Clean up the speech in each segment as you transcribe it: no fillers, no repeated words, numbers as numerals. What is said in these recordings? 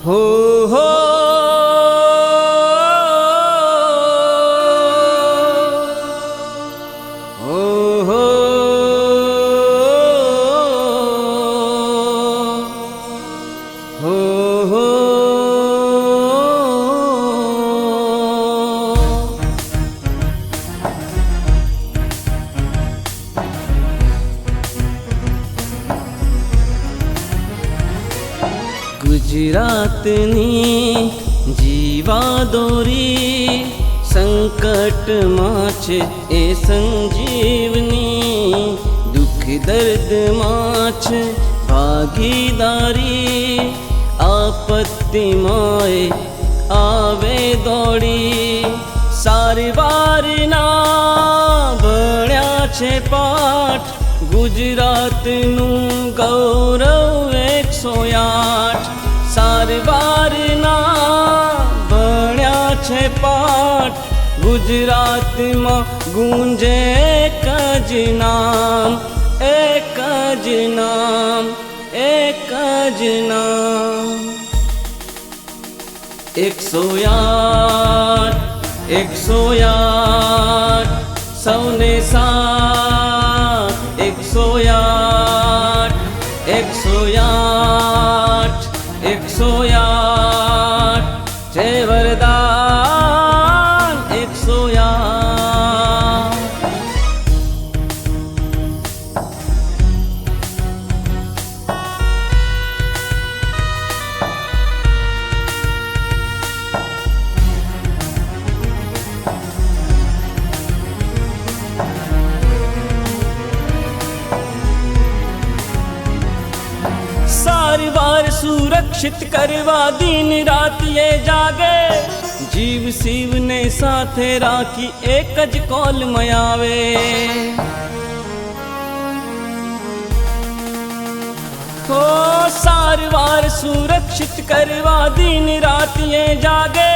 हो हो हो हो हो हो गुजरातनी जीवादोरी संकटमां छे ए संजीवनी दुख दर्दमां छे भागीदारी आपत्तिमां आवे दौड़ी सारवारना भण्या छे पाठ गुजरातनुं गौरव 108 सारवारना भण्या छे पाठ गुजरात में गूंजे एक ज नाम एक ज नाम एक ज नाम 108 108 सौने साथ 108 108 108 जय वरदान 108 सारवार सुरक्षित करवा दिन रात ये जागे जीव शिव ने साथे राखी एक ज कॉल में आवे हो सारवार सुरक्षित करवा दिन रात ये जागे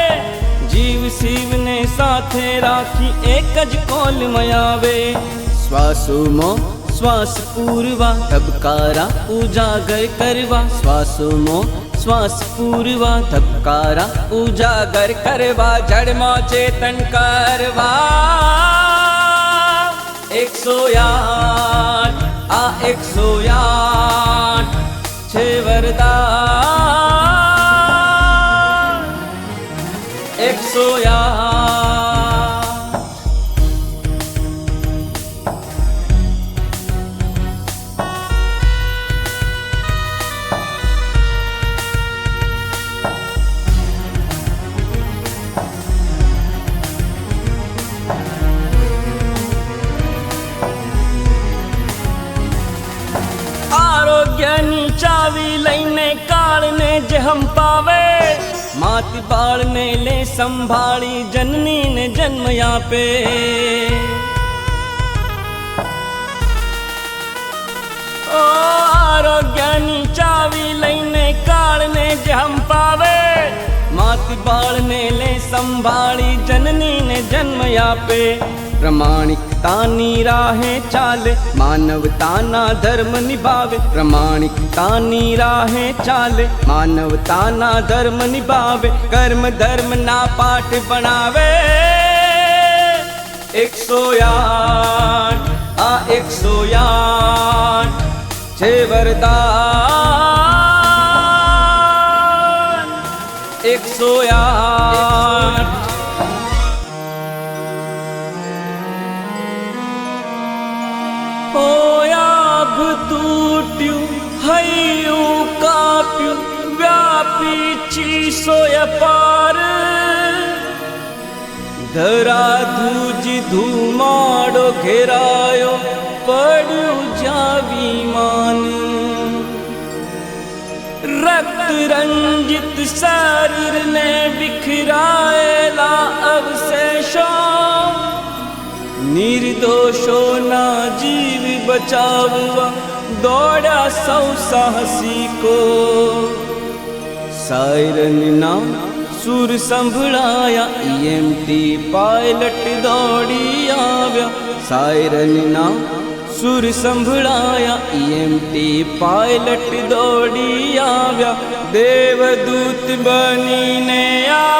जीव शिव ने साथे राखी एक ज कॉल में आवे श्वासो मो श्वास पूर्वा धबकारा उजागर करवा श्वासो मो श्वास पूर्वा धबकारा उजागर करवा जड़ में चेतन करवा 108 आ 108 छे वरदान 108 आरोग्यनी चावी लईने काळने जे हम पावे मात बाळने ले संभाळी जननी ने जन्म आपे ओ आरोग्यनी चावी लईने काळने जे हम पावे मात बाळने ले संभाळी जननी ने जन्म आपे प्रमाणिकतानी राहे चाले मानवताना धर्म निभावे प्रमाणिकतानी राहे चाले मानवताना धर्म निभावे कर्म धर्म ना पाठ बनावे 108 आ 108 छे वरदान 108 होयाभ तूट्यू हयू काप्यू व्यापी चीसोय पार धरा धूज धूमाड़ो घेरायो पड़ू जावी मान रक्त रंजित शरीर ने बिखराएला अवशेषों निर्दोषो ना जीव बचाववा दौड़ा सौ साहसी को सायरन ना सुर संभळाया EMT पायलट दौड़ी आव्या सायरन ना सुर संभळाया EMT पायलट दौड़ी आव्या देव દેવદૂત બનીને આ